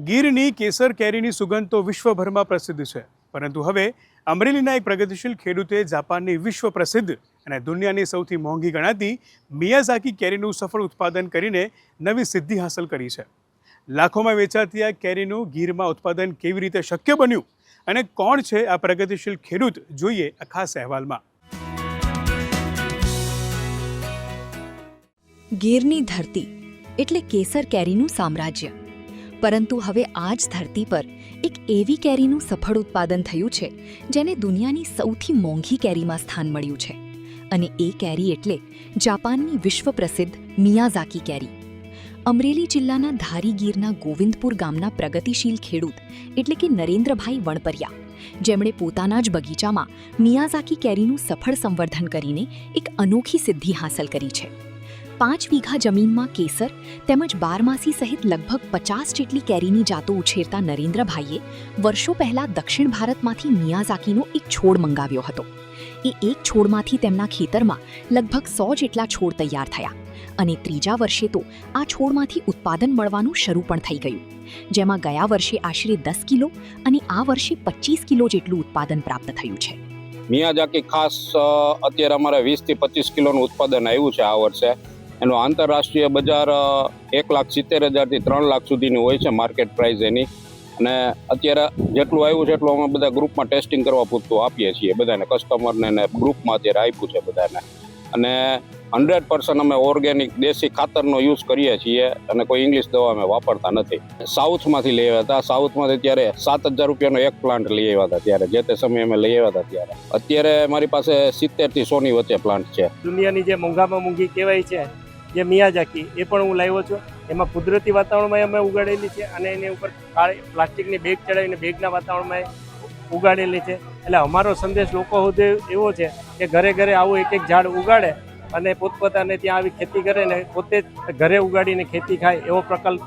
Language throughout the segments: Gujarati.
ગીરની કેસર કેરીની સુગંધ તો વિશ્વભરમાં પ્રસિદ્ધ છે, પરંતુ હવે અમરેલીના એક પ્રગતિશીલ ખેડૂતે જાપાનની વિશ્વ પ્રસિદ્ધ અને દુનિયાની સૌથી મોંઘી ગણાતી મિયાઝાકી કેરીનું સફળ ઉત્પાદન કરીને નવી સિદ્ધિ હાંસલ કરી છે। લાખોમાં વેચાતી આ કેરીનું ગીરમાં ઉત્પાદન કેવી રીતે શક્ય બન્યું અને કોણ છે આ પ્રગતિશીલ ખેડૂત, જોઈએ આ ખાસ અહેવાલમાં। ગીરની ધરતી એટલે કેસર કેરીનું સામ્રાજ્ય, પરંતુ હવે આ જ ધરતી પર એક એવી કેરીનું સફળ ઉત્પાદન થયું છે જેને દુનિયાની સૌથી મોંઘી કેરીમાં સ્થાન મળ્યું છે, અને એ કેરી એટલે જાપાનની વિશ્વ પ્રસિદ્ધ મિયાઝાકી કેરી। અમરેલી જિલ્લાના ધારી ગીરના ગોવિંદપુર ગામના પ્રગતિશીલ ખેડૂત એટલે કે નરેન્દ્રભાઈ વણપરિયા, જેમણે પોતાના જ બગીચામાં મિયાઝાકી કેરીનું સફળ સંવર્ધન કરીને એક અનોખી સિદ્ધિ હાંસલ કરી છે। 5 વીઘા જમીનમાં કેસર તેમજ બારમાસી સહિત લગભગ 50 જેટલી કેરીની જાતો ઉછેરતા નરેન્દ્રભાઈએ વર્ષો પહેલા દક્ષિણ ભારતમાંથી મિયાઝાકીનો એક છોડ મંગાવ્યો હતો। એ એક છોડમાંથી તેમના ખેતરમાં લગભગ 100 જેટલા છોડ તૈયાર થયા, અને ત્રીજા વર્ષે તો આ છોડમાંથી ઉત્પાદન મળવાનું શરૂ પણ થઈ ગયું, જેમાં ગયા વર્ષે આશરે 10 કિલો અને આ વર્ષે 25 કિલો જેટલું ઉત્પાદન પ્રાપ્ત થયું છે। મિયાઝાકી ખાસ અત્યારે અમારે 20 થી 25 કિલોનું ઉત્પાદન આવ્યું છે આ વર્ષે। એનો આંતરરાષ્ટ્રીય બજાર 1,70,000 થી 3 લાખ સુધીની હોય છે માર્કેટ પ્રાઇસ એની, અને અત્યારે જેટલું આવ્યું છે એટલું અમે બધા ગ્રુપમાં ટેસ્ટિંગ કરવા પૂરતું આપીએ છીએ બધાને, કસ્ટમરને ને ગ્રુપમાં અત્યારે આપ્યું છે બધાને। અને 100% અમે ઓર્ગેનિક દેશી ખાતરનો યુઝ કરીએ છીએ, અને કોઈ ઇંગ્લિશ દવા અમે વાપરતા નથી। સાઉથમાંથી લઈ આવ્યા હતા, સાઉથમાંથી ત્યારે 7,000 રૂપિયાનો એક પ્લાન્ટ લઈ આવ્યા હતા ત્યારે, જે તે સમયે અમે લઈ આવ્યા હતા ત્યારે। અત્યારે મારી પાસે 70 થી 100 ની વચ્ચે પ્લાન્ટ છે। દુનિયાની જે મોંઘામાં મોંઘી કહેવાય છે જે મિયાઝાકી, એ પણ હું લાવ્યો છું। એમાં કુદરતી વાતાવરણમાં અમે ઉગાડેલી છે, અને એની ઉપર પ્લાસ્ટિકની બેગ ચડાવીને બેગના વાતાવરણમાં ઉગાડેલી છે। એટલે અમારો સંદેશ લોકો સુધી એવો છે કે ઘરે ઘરે આવું એક ઝાડ ઉગાડે અને પોતપોતાને ત્યાં આવી ખેતી કરે ને પોતે ઘરે ઉગાડીને ખેતી ખાય, એવો પ્રકલ્પ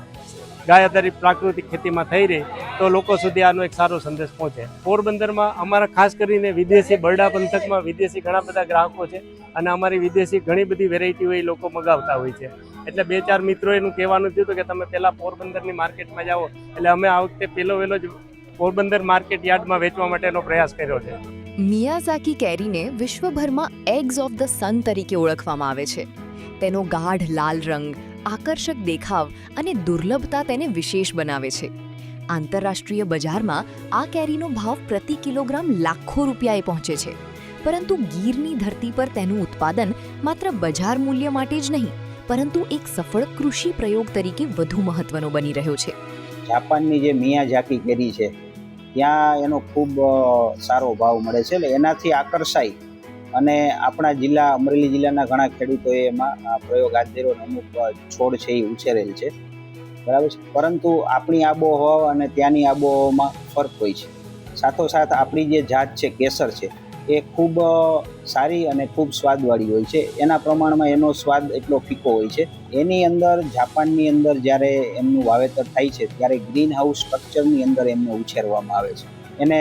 ગાય આધારિત પ્રાકૃતિક ખેતીમાં થઈ રહી તો લોકો સુધી આનો એક સારો સંદેશ પહોંચે। પોરબંદરમાં અમારા ખાસ કરીને વિદેશી બરડા પંથકમાં વિદેશી ઘણા બધા ગ્રાહકો છે, અને અમારી વિદેશી ઘણી બધી વેરાયટીઓ એ લોકો મગાવતા હોય છે। એટલે 2-4 મિત્રો એનું કહેવાનું થયું કે તમે પહેલાં પોરબંદરની માર્કેટમાં જાઓ, એટલે અમે આ વખતે પહેલો જ પોરબંદર માર્કેટ યાર્ડમાં વેચવા માટેનો પ્રયાસ કર્યો છે। મિયાઝાકી કેરીને વિશ્વભરમાં એગ્સ ઓફ ધ સન તરીકે ઓળખવામાં આવે છે। તેનો ગાઢ લાલ રંગ, આકર્ષક દેખાવ અને દુર્લભતા તેને વિશેષ બનાવે છે। આંતરરાષ્ટ્રીય બજારમાં આ કેરીનો ભાવ પ્રતિ કિલોગ્રામ લાખો રૂપિયાએ પહોંચે છે, પરંતુ ગીરની ધરતી પર તેનું ઉત્પાદન માત્ર બજાર મૂલ્ય માટે જ નહીં, પરંતુ એક સફળ કૃષિ પ્રયોગ તરીકે વધુ મહત્વનો બની રહ્યો છે। જાપાનની જે મિયાઝાકી કેરી છે ત્યાં એનો ખૂબ સારો ભાવ મળે છે, એટલે એનાથી આકર્ષાઈ અને આપણા જિલ્લા અમરેલી જિલ્લાના ઘણા ખેડૂતોએ એમાં પ્રયોગ હાથ ધર્યો, અમુક છોડ છે એ ઉછેરેલ છે, બરાબર છે। પરંતુ આપણી આબોહવા અને ત્યાંની આબોહવામાં ફરક હોય છે। સાથોસાથ આપણી જે જાત છે કેસર છે એ ખૂબ સારી અને ખૂબ સ્વાદવાળી હોય છે, એના પ્રમાણમાં એનો સ્વાદ એટલો ફીકો હોય છે। એની અંદર જાપાનની અંદર જ્યારે એમનું વાવેતર થાય છે ત્યારે ગ્રીન હાઉસ સ્ટ્રક્ચરની અંદર એમને ઉછેરવામાં આવે છે, એને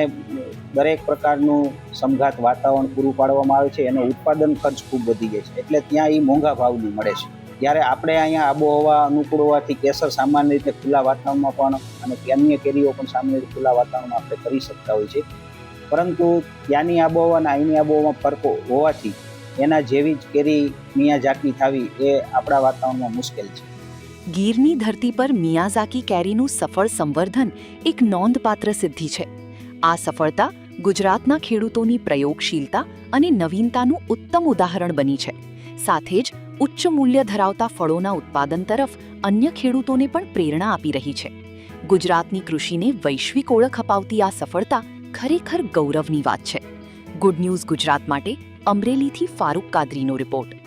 દરેક પ્રકારનું સમઘાત વાતાવરણ પૂરું પાડવામાં આવે છે, એનો ઉત્પાદન ખર્ચ ખૂબ વધી જાય છે, એટલે ત્યાં એ મોંઘા ભાવની મળે છે। જ્યારે આપણે અહીંયા આબોહવા અનુકૂળ હોવાથી કેસર સામાન્ય રીતે ખુલ્લા વાતાવરણમાં પણ અને અન્ય કેરીઓ પણ સામાન્ય રીતે ખુલ્લા વાતાવરણમાં આપણે કરી શકતા હોય છે, પરંતુ ત્યાંની આબોહવા અને અહીંની આબોહવામાં ફરક હોવાથી એના જેવી જ કેરી મિયાઝાકી થવી એ આપણા વાતાવરણમાં મુશ્કેલ છે। ગીરની ધરતી પર મિયાઝાકી કેરીનું સફળ સંવર્ધન એક નોંધપાત્ર સિદ્ધિ છે। આ સફળતા ગુજરાતના ખેડૂતોની પ્રયોગશીલતા અને નવીનતાનું ઉત્તમ ઉદાહરણ બની છે, સાથે જ ઉચ્ચ મૂલ્ય ધરાવતા ફળોના ઉત્પાદન તરફ અન્ય ખેડૂતોને પણ પ્રેરણા આપી રહી છે। ગુજરાતની કૃષિને વૈશ્વિક ઓળખ અપાવતી આ સફળતા ખરેખર ગૌરવની વાત છે। ગુડ ન્યૂઝ ગુજરાત માટે અમરેલીથી ફારૂક કાદરીનો રિપોર્ટ।